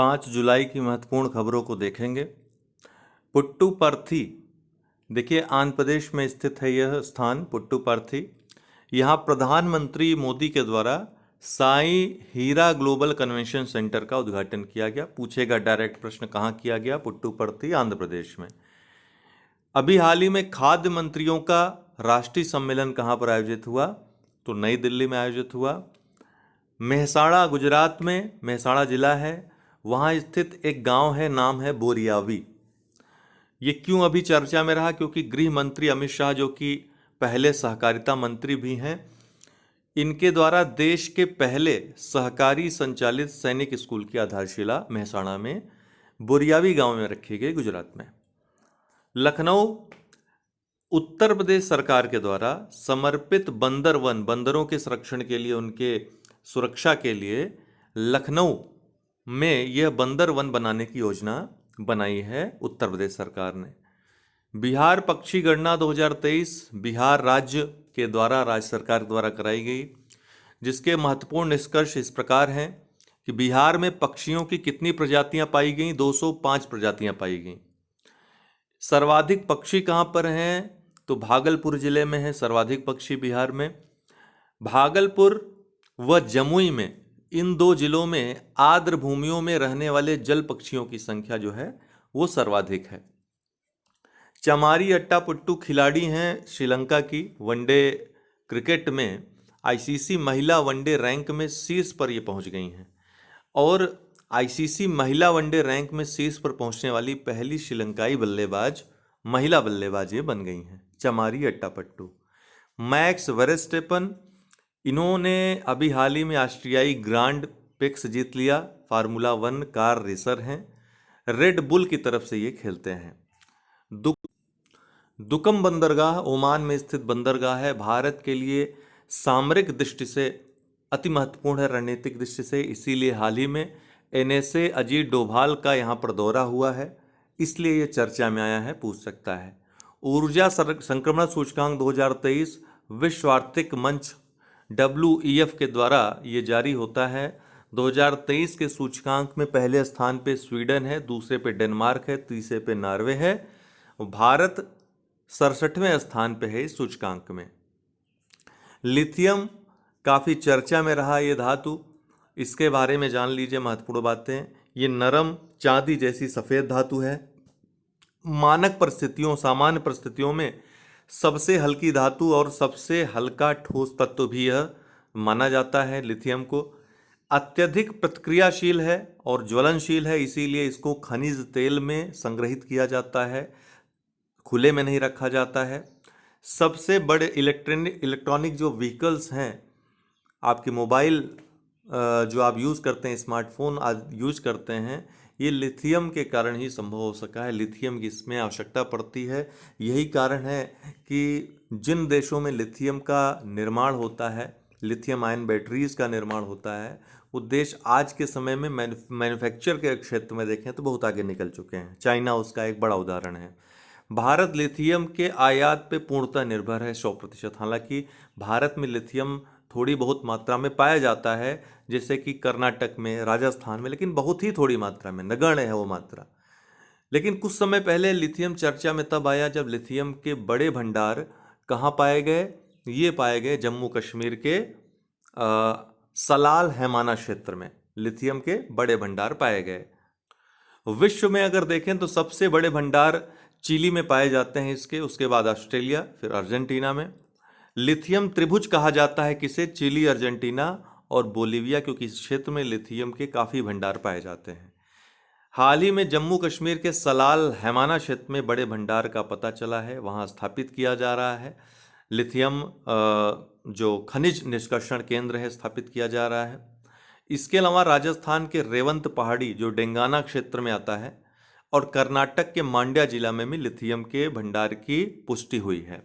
5 जुलाई की महत्वपूर्ण खबरों को देखेंगे। पुट्टुपर्थी, देखिए आंध्र प्रदेश में स्थित है यह स्थान पुट्टुपर्थी। यहाँ प्रधानमंत्री मोदी के द्वारा साईं हीरा ग्लोबल कन्वेंशन सेंटर का उद्घाटन किया गया। पूछेगा डायरेक्ट प्रश्न, कहाँ किया गया? पुट्टुपर्थी, आंध्र प्रदेश में। अभी हाल ही में खाद्य मंत्रियों का राष्ट्रीय सम्मेलन कहाँ पर आयोजित हुआ? तो नई दिल्ली में आयोजित हुआ। मेहसाणा, गुजरात में मेहसाणा जिला है, वहाँ स्थित एक गांव है, नाम है बोरियावी। ये क्यों अभी चर्चा में रहा? क्योंकि गृह मंत्री अमित शाह, जो कि पहले सहकारिता मंत्री भी हैं, इनके द्वारा देश के पहले सहकारी संचालित सैनिक स्कूल की आधारशिला मेहसाणा में बोरियावी गांव में रखी गई, गुजरात में। लखनऊ, उत्तर प्रदेश सरकार के द्वारा समर्पित बंदर वन, बंदरों के संरक्षण के लिए, उनके सुरक्षा के लिए लखनऊ में यह बंदर वन बनाने की योजना बनाई है उत्तर प्रदेश सरकार ने। बिहार पक्षी गणना 2023 बिहार राज्य के द्वारा, राज्य सरकार द्वारा कराई गई, जिसके महत्वपूर्ण निष्कर्ष इस प्रकार हैं कि बिहार में पक्षियों की कितनी प्रजातियां पाई गई? 205 प्रजातियां पाई गई। सर्वाधिक पक्षी कहाँ पर हैं? तो भागलपुर जिले में है सर्वाधिक पक्षी बिहार में। भागलपुर व जमुई में, इन दो जिलों में आर्द्र भूमियों में रहने वाले जल पक्षियों की संख्या जो है वो सर्वाधिक है। चमारी अट्टापुट्टू खिलाड़ी हैं श्रीलंका की, वनडे क्रिकेट में आईसीसी महिला वनडे रैंक में शीर्ष पर ये पहुंच गई हैं और आईसीसी महिला वनडे रैंक में शीर्ष पर पहुंचने वाली पहली श्रीलंकाई बल्लेबाज, महिला बल्लेबाज ये बन गई हैं, चमारी अट्टापट्टू। मैक्स वेरस्टेपन, इन्होंने अभी हाल ही में ऑस्ट्रियाई ग्रांड पिक्स जीत लिया, फार्मूला 1 कार रेसर हैं, रेड बुल की तरफ से ये खेलते हैं। दुकम बंदरगाह ओमान में स्थित बंदरगाह है, भारत के लिए सामरिक दृष्टि से अति महत्वपूर्ण है, रणनीतिक दृष्टि से, इसीलिए हाल ही में एनएसए अजीत डोभाल का यहाँ पर दौरा हुआ है, इसलिए ये चर्चा में आया है, पूछ सकता है। ऊर्जा संक्रमण सूचकांक 2023 विश्व आर्थिक मंच WEF के द्वारा ये जारी होता है। 2023 के सूचकांक में पहले स्थान पे स्वीडन है, दूसरे पे डेनमार्क है, तीसरे पे नॉर्वे है, भारत 67वें स्थान पे है इस सूचकांक में। लिथियम काफ़ी चर्चा में रहा ये धातु, इसके बारे में जान लीजिए महत्वपूर्ण बातें। ये नरम चांदी जैसी सफ़ेद धातु है, मानक परिस्थितियों, सामान्य परिस्थितियों में सबसे हल्की धातु और सबसे हल्का ठोस तत्व भी यह माना जाता है लिथियम को। अत्यधिक प्रतिक्रियाशील है और ज्वलनशील है, इसीलिए इसको खनिज तेल में संग्रहित किया जाता है, खुले में नहीं रखा जाता है। सबसे बड़े इलेक्ट्रॉनिक जो व्हीकल्स हैं, आपके मोबाइल जो आप यूज़ करते हैं, स्मार्टफोन आज यूज़ करते हैं, ये लिथियम के कारण ही संभव हो सका है। लिथियम की इसमें आवश्यकता पड़ती है। यही कारण है कि जिन देशों में लिथियम का निर्माण होता है, लिथियम आयन बैटरीज का निर्माण होता है, वो देश आज के समय में मैन्युफैक्चर के क्षेत्र में देखें तो बहुत आगे निकल चुके हैं। चाइना उसका एक बड़ा उदाहरण है। भारत लिथियम के आयात पे पूर्णतः निर्भर है 100%। हालांकि भारत में लिथियम थोड़ी बहुत मात्रा में पाया जाता है, जैसे कि कर्नाटक में, राजस्थान में, लेकिन बहुत ही थोड़ी मात्रा में, नगण्य है वो मात्रा। लेकिन कुछ समय पहले लिथियम चर्चा में तब आया जब लिथियम के बड़े भंडार कहाँ पाए गए? ये पाए गए जम्मू कश्मीर के सलाल हैमाना क्षेत्र में लिथियम के बड़े भंडार पाए गए। विश्व में अगर देखें तो सबसे बड़े भंडार चिली में पाए जाते हैं इसके, उसके बाद ऑस्ट्रेलिया, फिर अर्जेंटीना में। लिथियम त्रिभुज कहा जाता है किसे? चिली, अर्जेंटीना और बोलीविया, क्योंकि इस क्षेत्र में लिथियम के काफ़ी भंडार पाए जाते हैं। हाल ही में जम्मू कश्मीर के सलाल हैमाना क्षेत्र में बड़े भंडार का पता चला है, वहाँ स्थापित किया जा रहा है लिथियम जो खनिज निष्कर्षण केंद्र है, स्थापित किया जा रहा है। इसके अलावा राजस्थान के रेवंत पहाड़ी जो डेंगाना क्षेत्र में आता है और कर्नाटक के मांड्या जिला में भी लिथियम के भंडार की पुष्टि हुई है।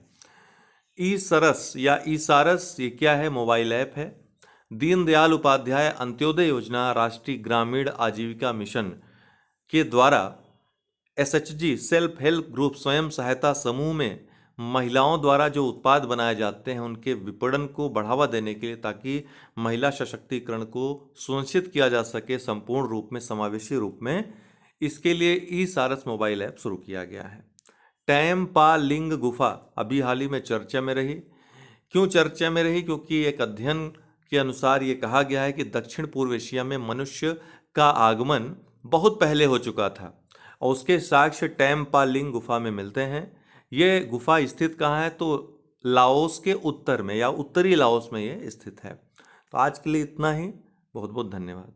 ई सरस या ई सारस ये क्या है? मोबाइल ऐप है। दीनदयाल उपाध्याय अंत्योदय योजना राष्ट्रीय ग्रामीण आजीविका मिशन के द्वारा SHG सेल्फ हेल्प ग्रुप स्वयं सहायता समूह में महिलाओं द्वारा जो उत्पाद बनाए जाते हैं उनके विपणन को बढ़ावा देने के लिए, ताकि महिला सशक्तिकरण को सुनिश्चित किया जा सके संपूर्ण रूप में, समावेशी रूप में, इसके लिए ई सारस मोबाइल ऐप शुरू किया गया है। टैंपा लिंग गुफा अभी हाल ही में चर्चा में रही। क्यों चर्चा में रही? क्योंकि एक अध्ययन के अनुसार ये कहा गया है कि दक्षिण पूर्व एशिया में मनुष्य का आगमन बहुत पहले हो चुका था और उसके साक्ष्य टैंपा लिंग गुफा में मिलते हैं। ये गुफा स्थित कहाँ है? तो लाओस के उत्तर में या उत्तरी लाओस में ये स्थित है। तो आज के लिए इतना ही। बहुत बहुत धन्यवाद।